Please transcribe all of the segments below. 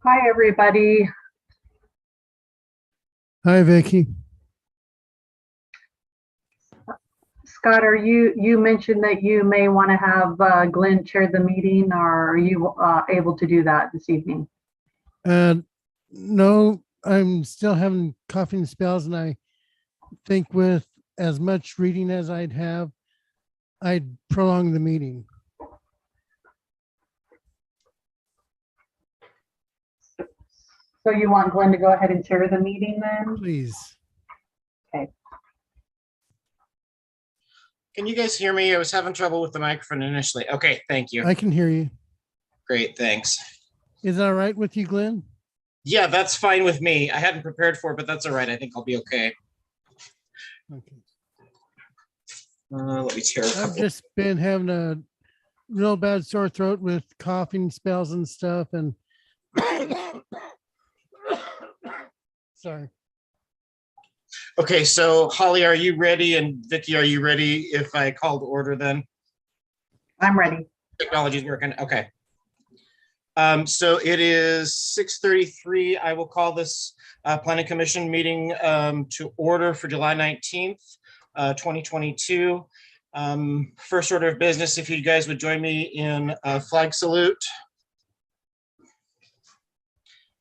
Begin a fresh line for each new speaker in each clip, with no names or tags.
Hi, everybody.
Hi, Vicky.
Scott, you mentioned that you may want to have Glenn chair the meeting, or are you able to do that this evening?
Uh, no, I'm still having coughing spells, and I think with as much reading as I'd have, I'd prolong the meeting.
So you want Glenn to go ahead and chair the meeting then?
Please.
Okay.
Can you guys hear me? I was having trouble with the microphone initially. Okay, thank you.
I can hear you.
Great, thanks.
Is that all right with you, Glenn?
Yeah, that's fine with me. I hadn't prepared for it, but that's all right. I think I'll be okay.
Okay.
Let me tear a
I've
couple.
just been having a real bad sore throat with coughing spells and stuff, and sorry.
Okay, so Holly, are you ready? And Vicky, are you ready if I call to order then?
I'm ready.
Technology's working. Okay. So it is 6:33. I will call this Planning Commission meeting to order for July 19th, 2022. First order of business, if you guys would join me in a flag salute.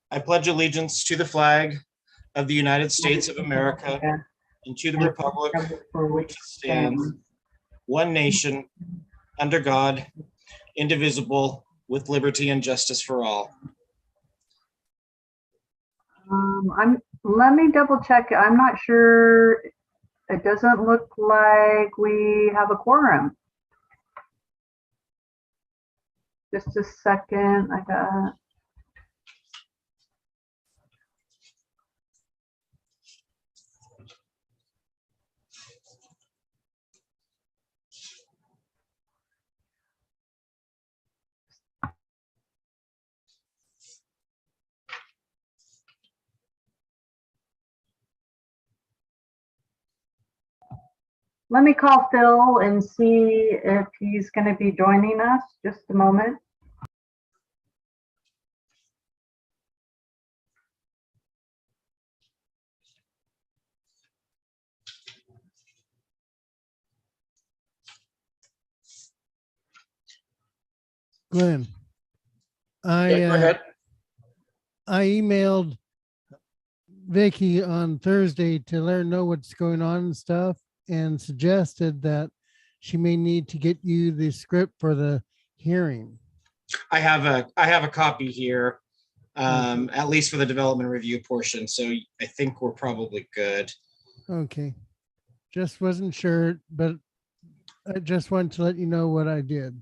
I pledge allegiance to the flag of the United States of America and to the republic for which it stands, one nation, under God, indivisible, with liberty and justice for all.
Let me double check. I'm not sure. It doesn't look like we have a quorum. Just a second. I got. Let me call Phil and see if he's going to be joining us. Just a moment.
Glenn,
Go ahead.
I emailed Vicky on Thursday to let her know what's going on and stuff, and suggested that she may need to get you the script for the hearing.
I have a copy here, at least for the development review portion. So I think we're probably good.
Okay. Just wasn't sure, but I just wanted to let you know what I did.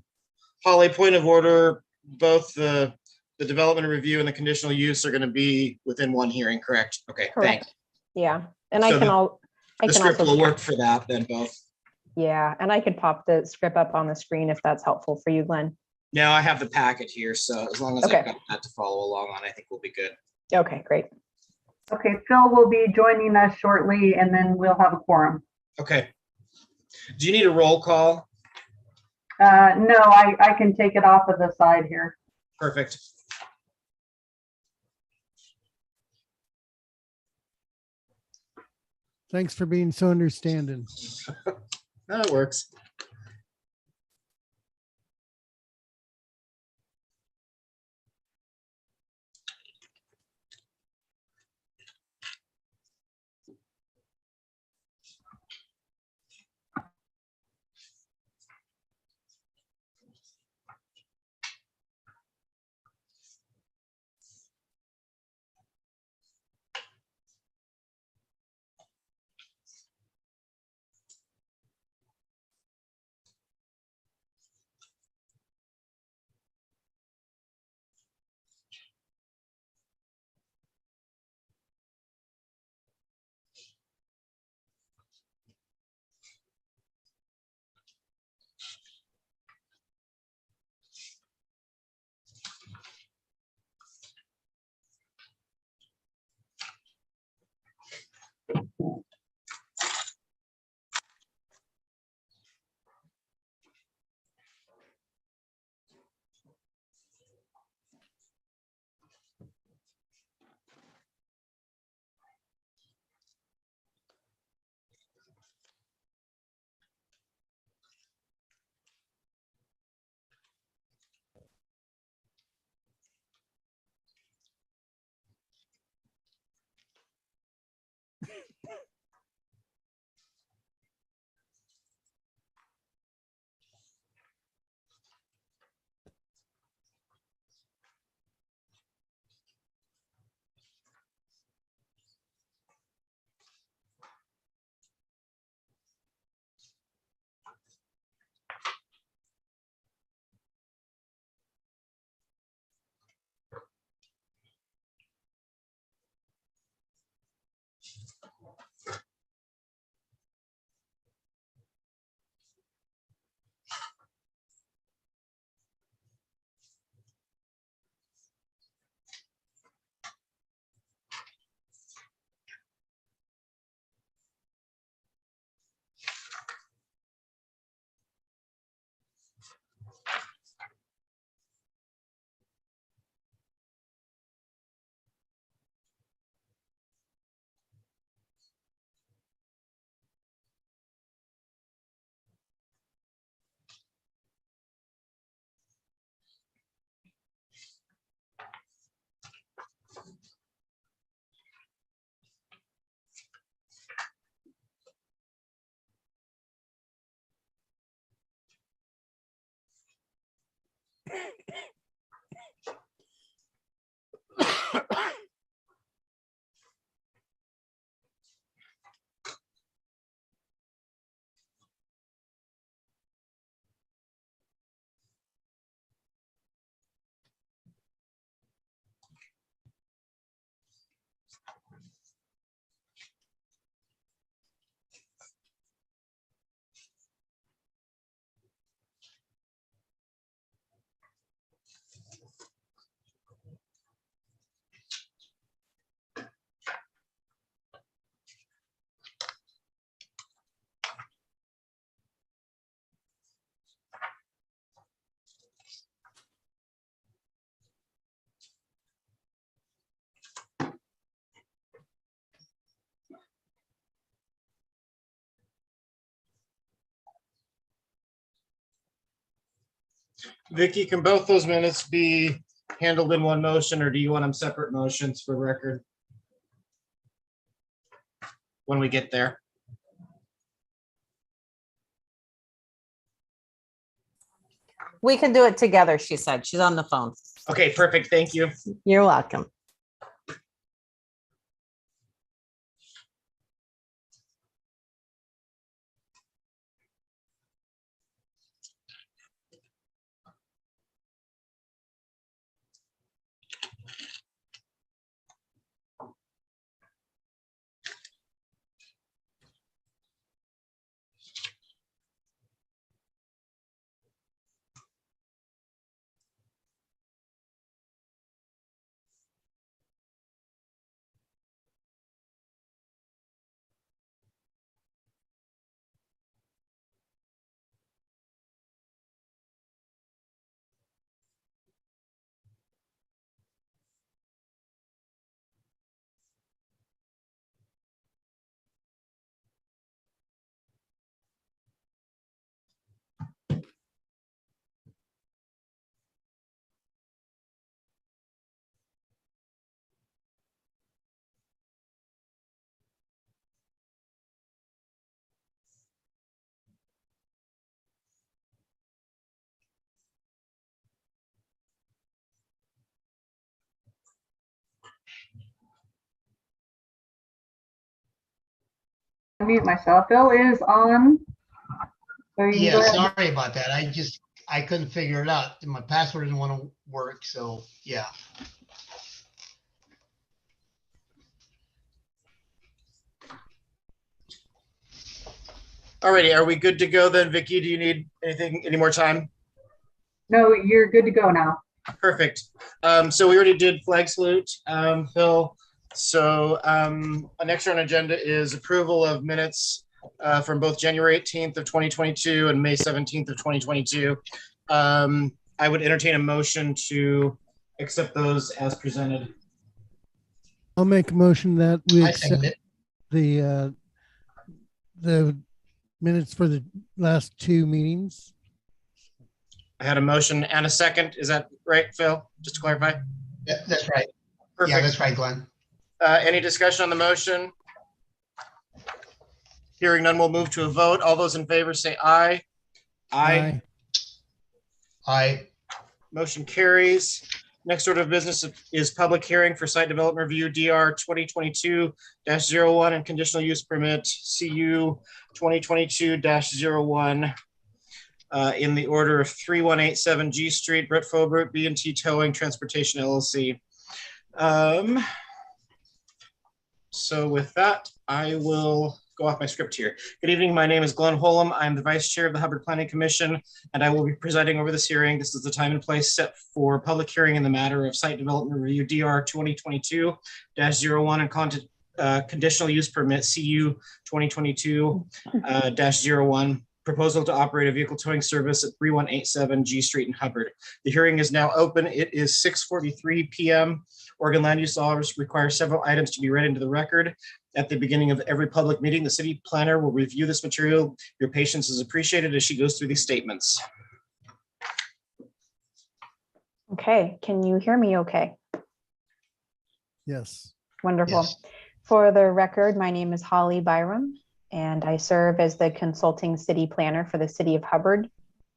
Holly, point of order, both the development review and the conditional use are going to be within one hearing, correct? Okay,
Correct.
thanks.
Yeah, and
So
I can
the script
also
will work for that then both.
Yeah, and I could pop the script up on the screen if that's helpful for you, Glenn.
Now I have the packet here, so as long as
Okay.
I've got that to follow along on, I think we'll be good.
Okay, great.
Okay, Phil will be joining us shortly, and then we'll have a quorum.
Okay. Do you need a roll call?
No, I can take it off of the side here.
Perfect.
Thanks for being so understanding.
That works. Vicky, can both those minutes be handled in one motion, or do you want them separate motions for record? When we get there.
We can do it together, she said. She's on the phone.
Okay, perfect. Thank you.
You're welcome.
Mute myself. Bill is on. So you can
Yeah,
go ahead.
sorry about that. I couldn't figure it out. My password didn't want to work, so yeah.
Alrighty, are we good to go then, Vicky? Do you need any more time?
No, you're good to go now.
Perfect. So we already did flag salute, Phil. So next on agenda is approval of minutes from both January 18th of 2022 and May 17th of 2022. I would entertain a motion to accept those as presented.
I'll make a motion that we
I second
accept
it.
the minutes for the last two meetings.
I had a motion and a second. Is that right, Phil? Just to clarify.
Yeah, that's right. Yeah,
Perfect.
that's right, Glenn.
Any discussion on the motion? Hearing none, we'll move to a vote. All those in favor say aye. Aye.
I,
Motion carries. Next order of business is public hearing for site development review DR 2022-01 and conditional use permit CU 2022-01 in the order of 3187 G Street, Brett Fobert, B&T Towing Transportation LLC. So with that, I will go off my script here. Good evening. My name is Glenn Holm. I'm the Vice Chair of the Hubbard Planning Commission, and I will be presiding over this hearing. This is the time and place set for public hearing in the matter of site development review DR 2022-01 and conditional use permit CU 2022-01. Proposal to operate a vehicle towing service at 3187 G Street in Hubbard. The hearing is now open. It is 6:43 p.m. Oregon land use laws require several items to be read into the record. At the beginning of every public meeting, the city planner will review this material. Your patience is appreciated as she goes through these statements.
Okay, can you hear me okay?
Yes.
Wonderful.
Yes.
For the record, my name is Holly Byram, and I serve as the consulting city planner for the city of Hubbard.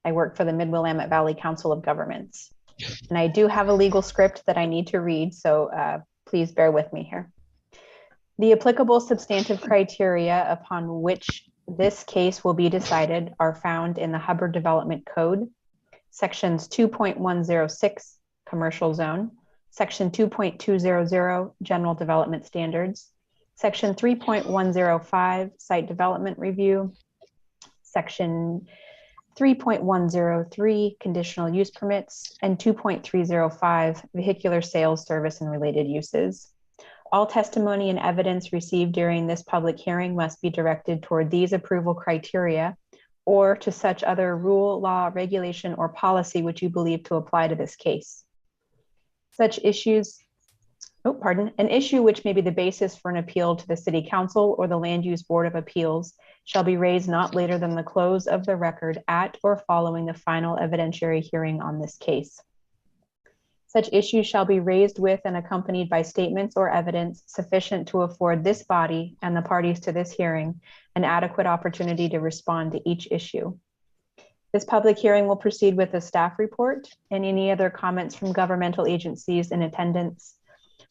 I work for the Mid-Willamette Valley Council of Governments. And I do have a legal script that I need to read, so please bear with me here. The applicable substantive criteria upon which this case will be decided are found in the Hubbard Development Code, sections 2.106, Commercial Zone, section 2.200, General Development Standards, section 3.105, Site Development Review, section 3.103, Conditional Use Permits, and 2.305, Vehicular Sales, Service, and Related Uses. All testimony and evidence received during this public hearing must be directed toward these approval criteria or to such other rule, law, regulation, or policy which you believe to apply to this case. Such issues, an issue which may be the basis for an appeal to the City Council or the Land Use Board of Appeals shall be raised not later than the close of the record at or following the final evidentiary hearing on this case. Such issues shall be raised with and accompanied by statements or evidence sufficient to afford this body and the parties to this hearing an adequate opportunity to respond to each issue. This public hearing will proceed with a staff report and any other comments from governmental agencies in attendance,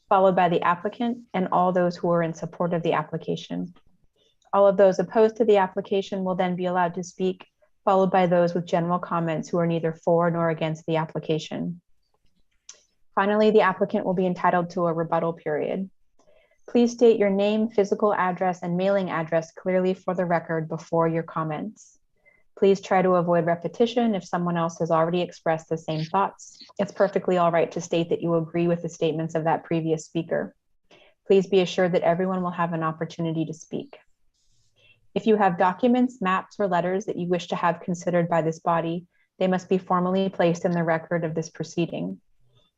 followed by the applicant and all those who are in support of the application. All of those opposed to the application will then be allowed to speak, followed by those with general comments who are neither for nor against the application. Finally, the applicant will be entitled to a rebuttal period. Please state your name, physical address, and mailing address clearly for the record before your comments. Please try to avoid repetition if someone else has already expressed the same thoughts. It's perfectly all right to state that you agree with the statements of that previous speaker. Please be assured that everyone will have an opportunity to speak. If you have documents, maps, or letters that you wish to have considered by this body, they must be formally placed in the record of this proceeding.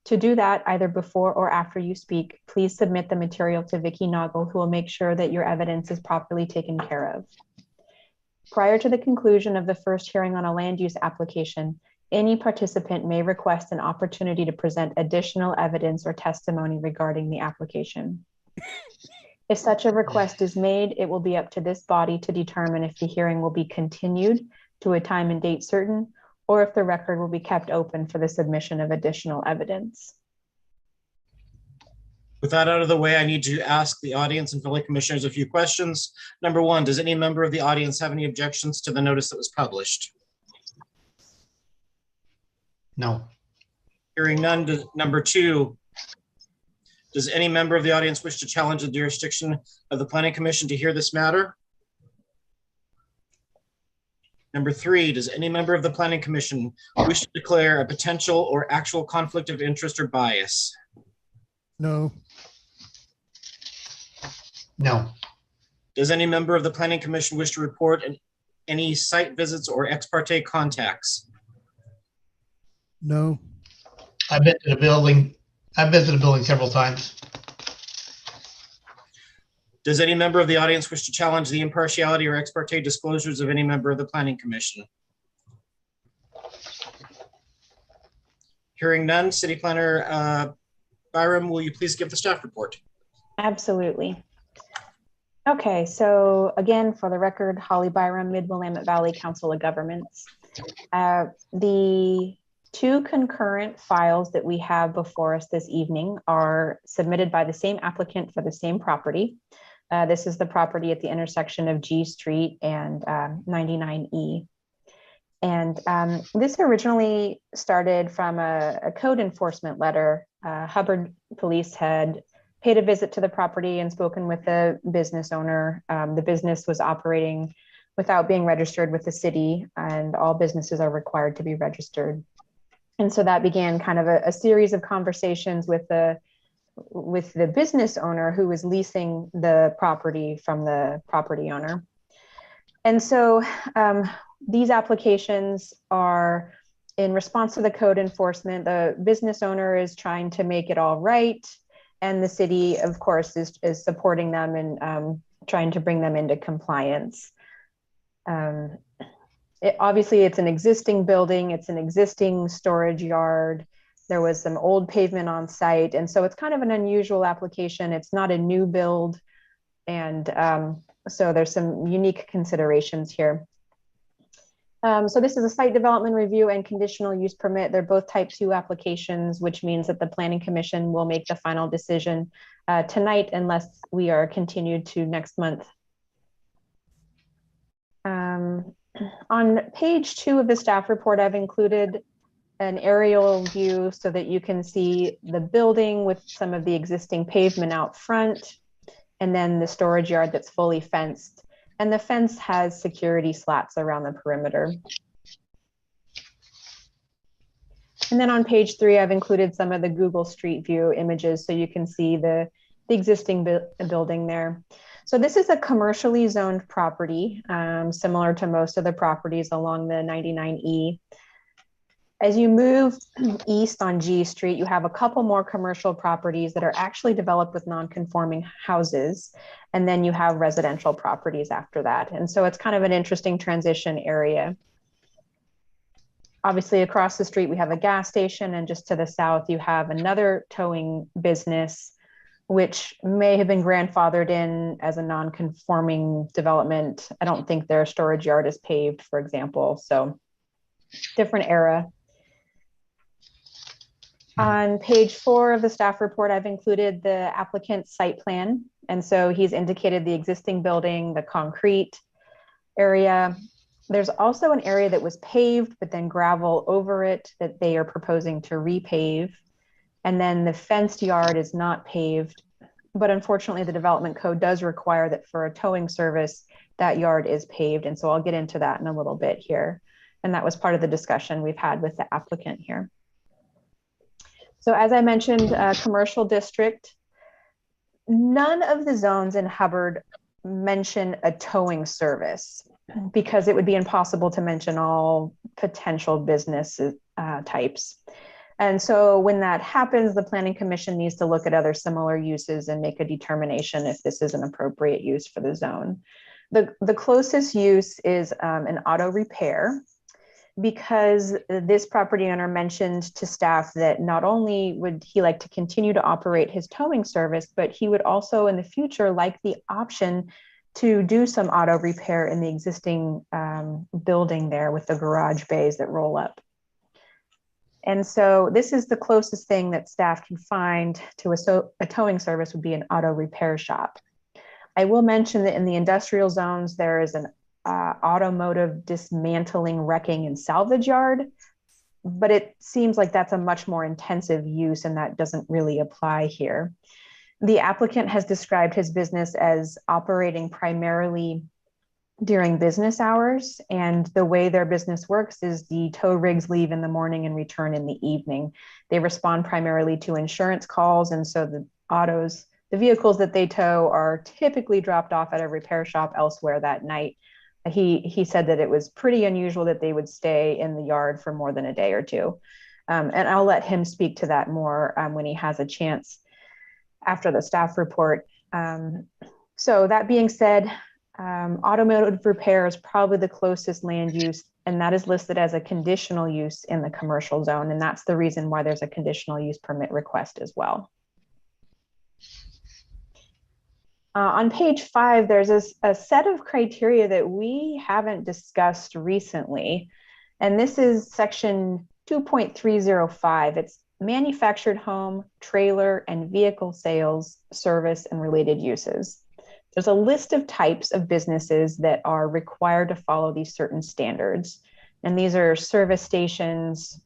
To do that, either before or after you speak, please submit the material to Vicki Noggle, who will make sure that your evidence is properly taken care of. Prior to the conclusion of the first hearing on a land use application, any participant may request an opportunity to present additional evidence or testimony regarding the application. If such a request is made, it will be up to this body to determine if the hearing will be continued to a time and date certain, or if the record will be kept open for the submission of additional evidence.
With that out of the way, I need to ask the audience and fellow commissioners a few questions. Number one, does any member of the audience have any objections to the notice that was published?
No.
Hearing none. Number two, does any member of the audience wish to challenge the jurisdiction of the Planning Commission to hear this matter? Number three, does any member of the Planning Commission wish to declare a potential or actual conflict of interest or bias?
No.
No.
Does any member of the Planning Commission wish to report any site visits or ex parte contacts?
No.
I've been to the building. I've visited the building several times.
Does any member of the audience wish to challenge the impartiality or ex parte disclosures of any member of the Planning Commission? Hearing none, City Planner Byram, will you please give the staff report?
Absolutely. Okay, so again, for the record, Holly Byram, Mid-Willamette Valley Council of Governments. The two concurrent files that we have before us this evening are submitted by the same applicant for the same property. This is the property at the intersection of G Street and 99E. And this originally started from a code enforcement letter. Hubbard Police had paid a visit to the property and spoken with the business owner. The business was operating without being registered with the city, and all businesses are required to be registered. And so that began kind of a series of conversations with the business owner who was leasing the property from the property owner. And so these applications are in response to the code enforcement. The business owner is trying to make it all right. And the city, of course, is supporting them and trying to bring them into compliance. Obviously, it's an existing building. It's an existing storage yard. There was some old pavement on site. And so it's kind of an unusual application. It's not a new build. And so there's some unique considerations here. So this is a site development review and conditional use permit. They're both type 2 applications, which means that the Planning Commission will make the final decision tonight unless we are continued to next month. On page 2 of the staff report, I've included an aerial view so that you can see the building with some of the existing pavement out front, and then the storage yard that's fully fenced. And the fence has security slats around the perimeter. And then on page 3, I've included some of the Google Street View images so you can see the existing building there. So this is a commercially zoned property, similar to most of the properties along the 99E. As you move east on G Street, you have a couple more commercial properties that are actually developed with non-conforming houses. And then you have residential properties after that. And so it's kind of an interesting transition area. Obviously, across the street, we have a gas station, and just to the south, you have another towing business, which may have been grandfathered in as a non-conforming development. I don't think their storage yard is paved, for example. So different era. On page 4 of the staff report, I've included the applicant's site plan. And so he's indicated the existing building, the concrete area. There's also an area that was paved, but then gravel over it that they are proposing to repave. And then the fenced yard is not paved, but unfortunately the development code does require that for a towing service, that yard is paved. And so I'll get into that in a little bit here. And that was part of the discussion we've had with the applicant here. So as I mentioned, commercial district, none of the zones in Hubbard mention a towing service because it would be impossible to mention all potential business types. And so when that happens, the Planning Commission needs to look at other similar uses and make a determination if this is an appropriate use for the zone. The closest use is an auto repair, because this property owner mentioned to staff that not only would he like to continue to operate his towing service, but he would also in the future like the option to do some auto repair in the existing building there with the garage bays that roll up. And so this is the closest thing that staff can find to a towing service would be an auto repair shop. I will mention that in the industrial zones, there is an automotive dismantling, wrecking, and salvage yard, but it seems like that's a much more intensive use and that doesn't really apply here. The applicant has described his business as operating primarily during business hours, and the way their business works is the tow rigs leave in the morning and return in the evening. They respond primarily to insurance calls, and so the vehicles that they tow are typically dropped off at a repair shop elsewhere that night. He said that it was pretty unusual that they would stay in the yard for more than a day or two. And I'll let him speak to that more when he has a chance after the staff report. So that being said, automotive repair is probably the closest land use, and that is listed as a conditional use in the commercial zone. And that's the reason why there's a conditional use permit request as well. On page 5, there's a set of criteria that we haven't discussed recently. And this is section 2.305. It's manufactured home, trailer, and vehicle sales, service, and related uses. There's a list of types of businesses that are required to follow these certain standards. And these are service stations,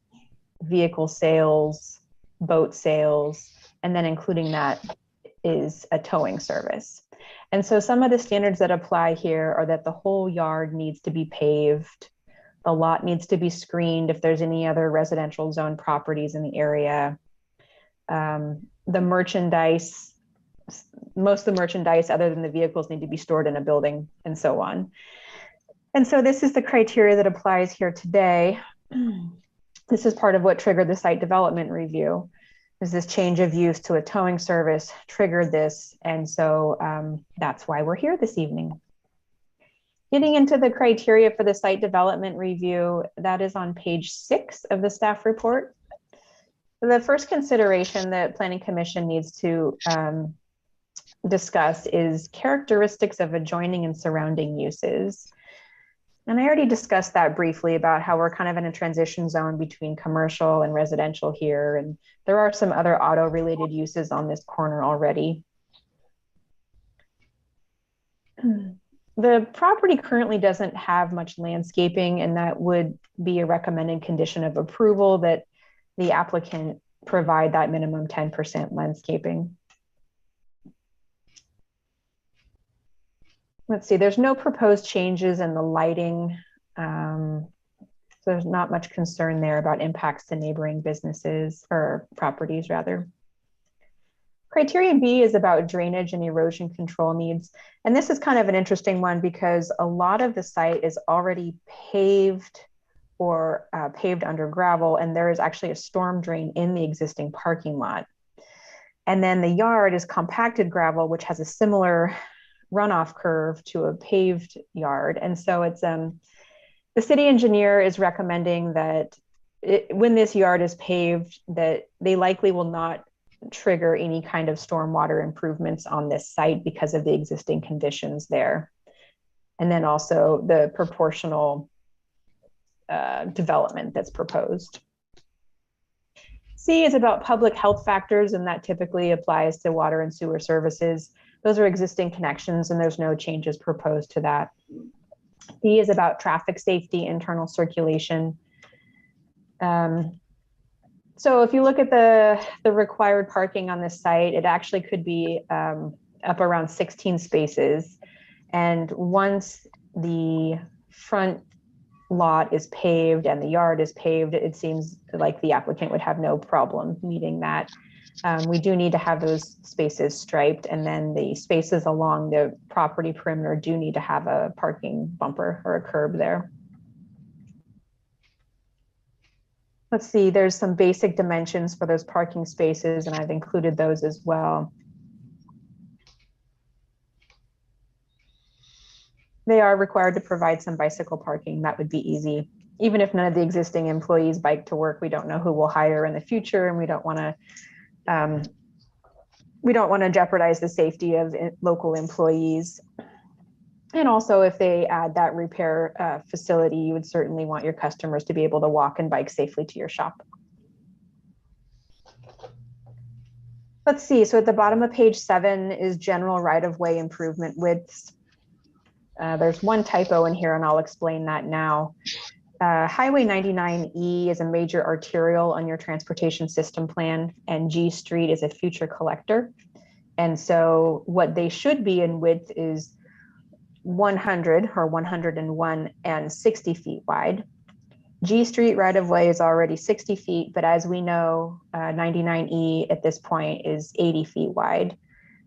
vehicle sales, boat sales, and then including that is a towing service. And so some of the standards that apply here are that the whole yard needs to be paved. The lot needs to be screened if there's any other residential zone properties in the area. The merchandise, most of the merchandise other than the vehicles need to be stored in a building and so on. And so this is the criteria that applies here today. This is part of what triggered the site development review. Is this change of use to a towing service triggered this? And so that's why we're here this evening. Getting into the criteria for the site development review, that is on page 6 of the staff report. The first consideration that Planning Commission needs to discuss is characteristics of adjoining and surrounding uses. And I already discussed that briefly about how we're kind of in a transition zone between commercial and residential here. And there are some other auto related uses on this corner already. The property currently doesn't have much landscaping, and that would be a recommended condition of approval that the applicant provide that minimum 10% landscaping. Let's see, there's no proposed changes in the lighting. So there's not much concern there about impacts to neighboring businesses or properties rather. Criteria B is about drainage and erosion control needs. And this is kind of an interesting one because a lot of the site is already paved or paved under gravel, and there is actually a storm drain in the existing parking lot. And then the yard is compacted gravel, which has a similar runoff curve to a paved yard. And so it's the city engineer is recommending that when this yard is paved, that they likely will not trigger any kind of stormwater improvements on this site because of the existing conditions there. And then also the proportional development that's proposed. C is about public health factors, and that typically applies to water and sewer services. Those are existing connections and there's no changes proposed to that. D is about traffic safety, internal circulation. So if you look at the required parking on this site, it actually could be up around 16 spaces. And once the front lot is paved and the yard is paved, it seems like the applicant would have no problem meeting that. We do need to have those spaces striped, and then the spaces along the property perimeter do need to have a parking bumper or a curb there. Let's see, there's some basic dimensions for those parking spaces, and I've included those as well. They are required to provide some bicycle parking. That would be easy. Even if none of the existing employees bike to work, we don't know who we'll hire in the future, and we don't want to jeopardize the safety of local employees. And also, if they add that repair facility, you would certainly want your customers to be able to walk and bike safely to your shop. Let's see, so at the bottom of page 7 is general right-of-way improvement widths. There's one typo in here, and I'll explain that now. Highway 99E is a major arterial on your transportation system plan, and G Street is a future collector. And so what they should be in width is 100 or 101 and 60 feet wide. G Street right-of-way is already 60 feet, but as we know, 99E at this point is 80 feet wide.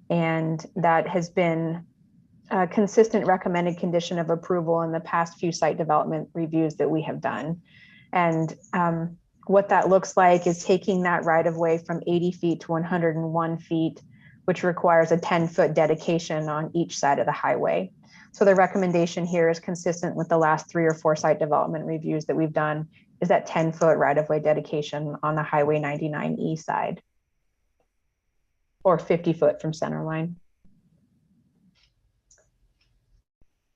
And that has been a consistent recommended condition of approval in the past few site development reviews that we have done. And what that looks like is taking that right-of-way from 80 feet to 101 feet, which requires a 10-foot dedication on each side of the highway. So the recommendation here is consistent with the last 3 or 4 site development reviews that we've done, is that 10-foot right-of-way dedication on the Highway 99E side, or 50 foot from center line.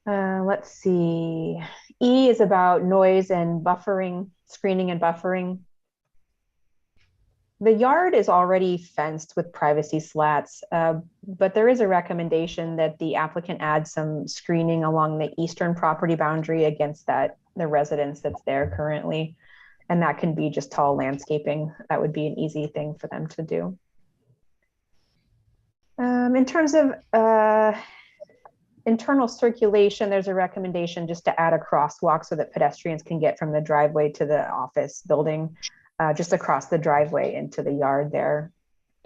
Let's see. E is about noise and buffering, screening and buffering. The yard is already fenced with privacy slats, but there is a recommendation that the applicant add some screening along the eastern property boundary against the residence that's there currently. And that can be just tall landscaping. That would be an easy thing for them to do. In terms of internal circulation, there's a recommendation just to add a crosswalk so that pedestrians can get from the driveway to the office building. Just across the driveway into the yard there,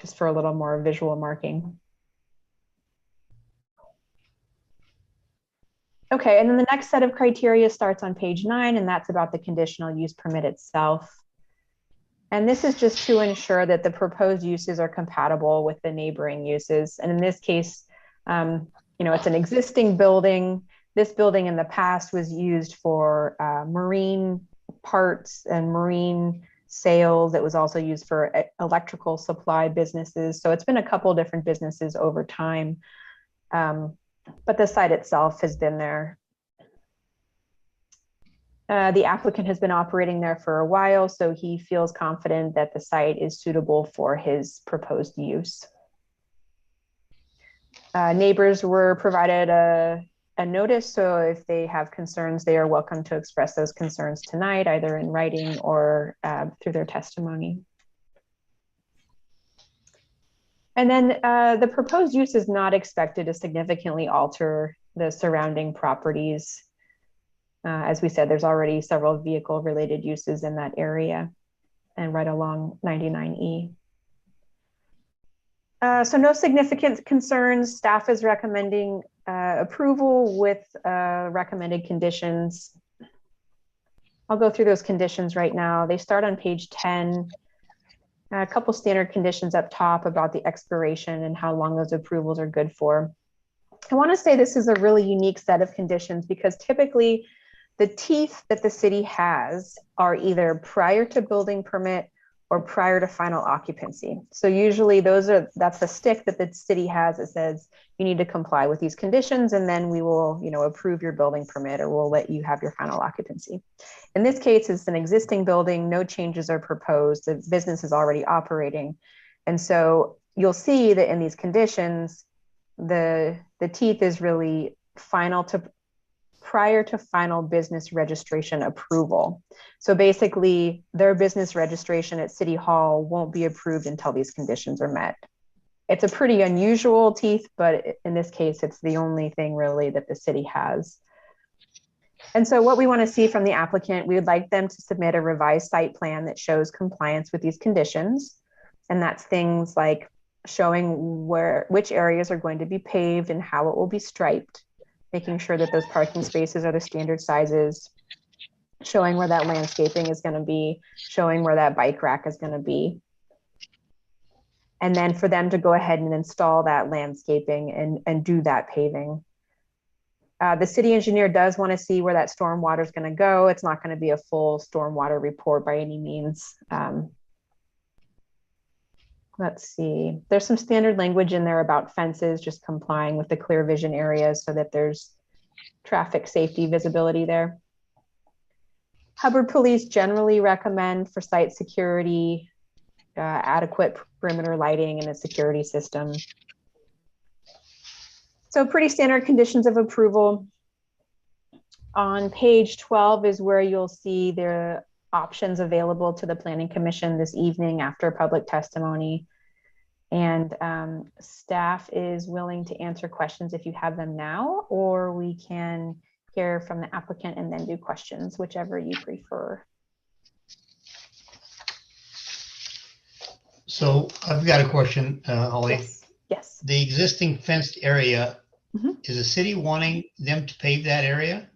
just for a little more visual marking. Okay, and then the next set of criteria starts on page 9, and that's about the conditional use permit itself. And this is just to ensure that the proposed uses are compatible with the neighboring uses. And in this case, it's an existing building. This building in the past was used for marine parts and marine sales. It was also used for electrical supply businesses. So it's been a couple of different businesses over time. But the site itself has been there. The applicant has been operating there for a while, so he feels confident that the site is suitable for his proposed use. Neighbors were provided a notice, so if they have concerns, they are welcome to express those concerns tonight, either in writing or through their testimony. And then the proposed use is not expected to significantly alter the surrounding properties. As we said, there's already several vehicle-related uses in that area and right along 99E. So no significant concerns. Staff is recommending approval with recommended conditions. I'll go through those conditions right now. They start on page 10. A couple standard conditions up top about the expiration and how long those approvals are good for. I want to say this is a really unique set of conditions because typically the teeth that the city has are either prior to building permit or prior to final occupancy. So usually that's the stick that the city has that says you need to comply with these conditions, and then we will, approve your building permit or we'll let you have your final occupancy. In this case, it's an existing building, no changes are proposed, the business is already operating. And so you'll see that in these conditions, the teeth is really prior to final business registration approval. So basically their business registration at City Hall won't be approved until these conditions are met. It's a pretty unusual teeth, but in this case, it's the only thing really that the city has. And so what we want to see from the applicant, we would like them to submit a revised site plan that shows compliance with these conditions. And that's things like showing which areas are going to be paved and how it will be striped, making sure that those parking spaces are the standard sizes, showing where that landscaping is going to be, showing where that bike rack is going to be. And then for them to go ahead and install that landscaping and do that paving. The city engineer does want to see where that stormwater is going to go. It's not going to be a full stormwater report by any means. Let's see, there's some standard language in there about fences, just complying with the clear vision areas so that there's traffic safety visibility there. Hubbard Police generally recommend for site security, adequate perimeter lighting and a security system. So pretty standard conditions of approval. On page 12 is where you'll see the options available to the Planning Commission this evening after public testimony. And staff is willing to answer questions if you have them now, or we can hear from the applicant and then do questions, whichever you prefer.
So I've got a question, Holly.
Yes.
The existing fenced area,
Mhm.
is the city wanting them to pave that area?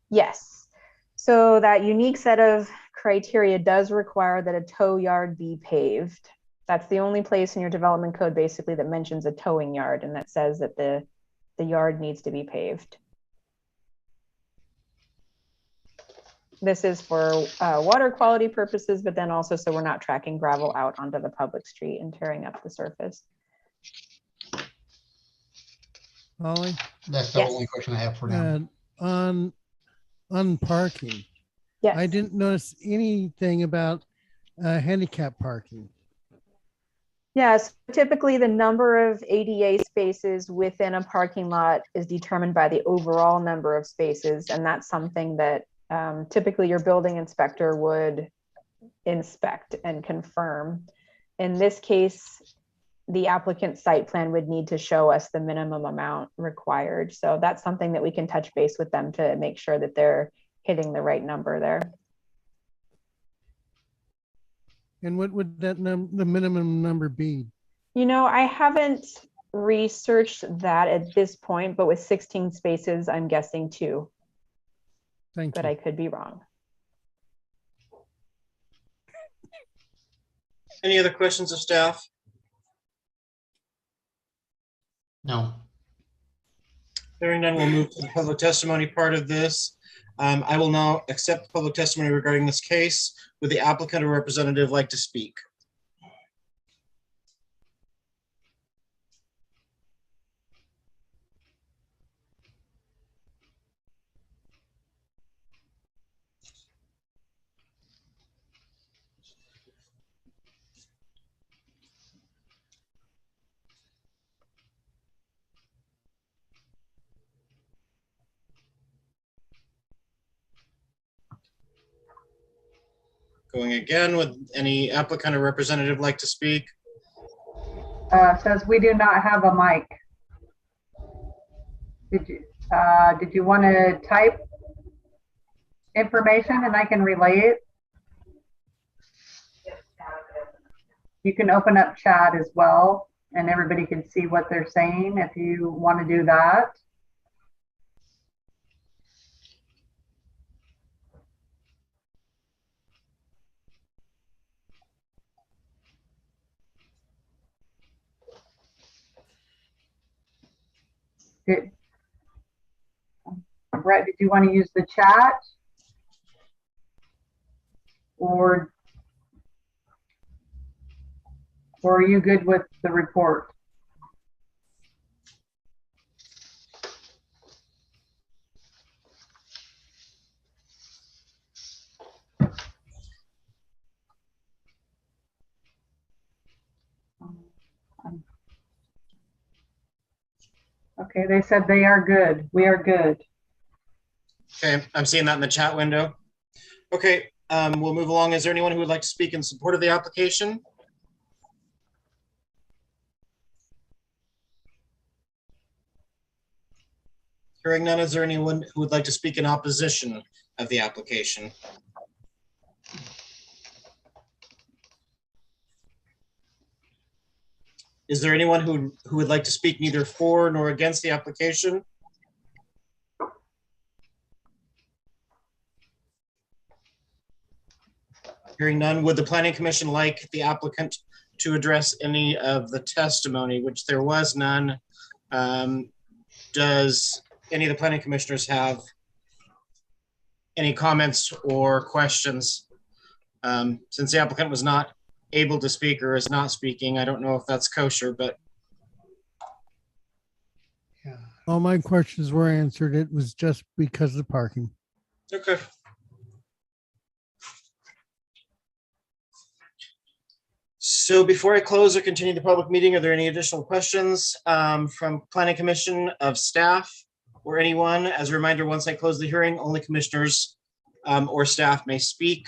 Yes. So that unique set of criteria does require that a tow yard be paved. That's the only place in your development code basically that mentions a towing yard and that says that the yard needs to be paved. This is for water quality purposes, but then also so we're not tracking gravel out onto the public street and tearing up the surface.
Holly,
That's the
Yes.
only question I have for now.
on parking,
Yes.
I didn't notice anything about handicap parking.
Yes, typically the number of ADA spaces within a parking lot is determined by the overall number of spaces. And that's something that typically your building inspector would inspect and confirm. In this case, the applicant's site plan would need to show us the minimum amount required. So that's something that we can touch base with them to make sure that they're hitting the right number there.
And what would the minimum number be?
I haven't researched that at this point, but with 16 spaces, I'm guessing 2.
Thank
But
you.
I could be wrong.
Any other questions of staff?
No.
Hearing none, we'll move to the public testimony part of this. I will now accept public testimony regarding this case. Would the applicant or representative like to speak? Going again, would any applicant or representative like to speak?
Says we do not have a mic. Did you want to type information and I can relay it? You can open up chat as well and everybody can see what they're saying if you want to do that. Did- Brett, did you want to use the chat? Or are you good with the report? Okay, they said they are good. We are good.
Okay, I'm seeing that in the chat window. Okay, we'll move along. Is there anyone who would like to speak in support of the application? Hearing none, is there anyone who would like to speak in opposition of the application? Is there anyone who would like to speak neither for nor against the application? Hearing none, would the Planning Commission like the applicant to address any of the testimony, which there was none? Does any of the planning commissioners have any comments or questions? Since the applicant was not able to speak or is not speaking, I don't know if that's kosher, but
Yeah.
All my questions were answered. It was just because of the parking.
okay. So before I close or continue the public meeting, are there any additional questions from Planning Commission of staff or anyone? As a reminder, once I close the hearing, only commissioners or staff may speak.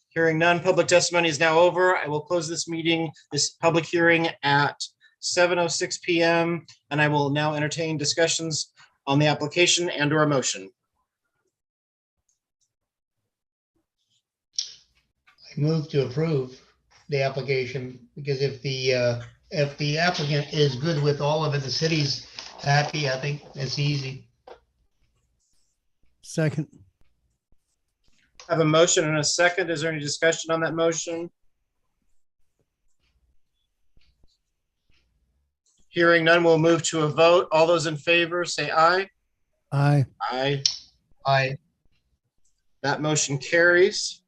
Hearing none, public testimony is now over. I will close this meeting, this public hearing at 7:06 p.m. and I will now entertain discussions on the application and or a motion.
I move to approve the application because if the applicant is good with all of it, the city's happy, I think it's easy.
Second.
I have a motion and a second. Is there any discussion on that motion? Hearing none, we'll move to a vote. All those in favor, say aye.
Aye.
Aye.
I,
That motion carries.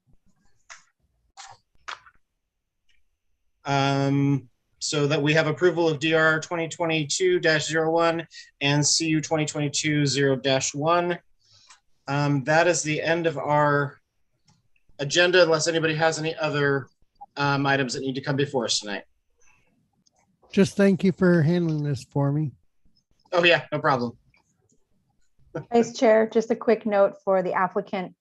So that we have approval of DR 2022-01 and CU 2022-0-1. That is the end of our agenda, unless anybody has any other items that need to come before us tonight.
Just thank you for handling this for me.
Oh yeah, no problem.
Vice Chair, just a quick note for the applicant.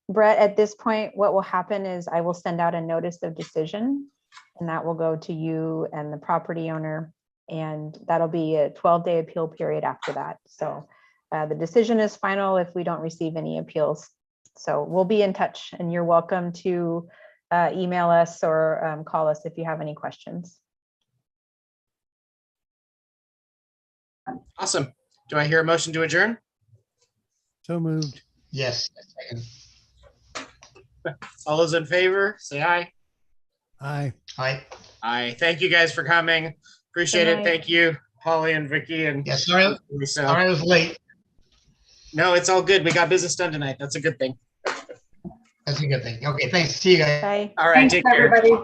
Brett, at this point, what will happen is I will send out a notice of decision, and that will go to you and the property owner, and that'll be a 12-day appeal period after that. So the decision is final if we don't receive any appeals. So we'll be in touch, and you're welcome to email us or call us if you have any questions.
Awesome. Do I hear a motion to adjourn?
So moved.
yes. Second.
All those in favor, say aye.
Aye.
I,
Aye. Thank you guys for coming. Appreciate
Good
it.
night.
Thank you, Holly and Vicky and
yeah, sorry,
Lisa.
sorry I was late.
No, it's all good. We got business done tonight. That's a good thing.
That's a good thing. Okay, thanks. See you guys.
Bye.
All right,
Thanks,
take care.
everybody.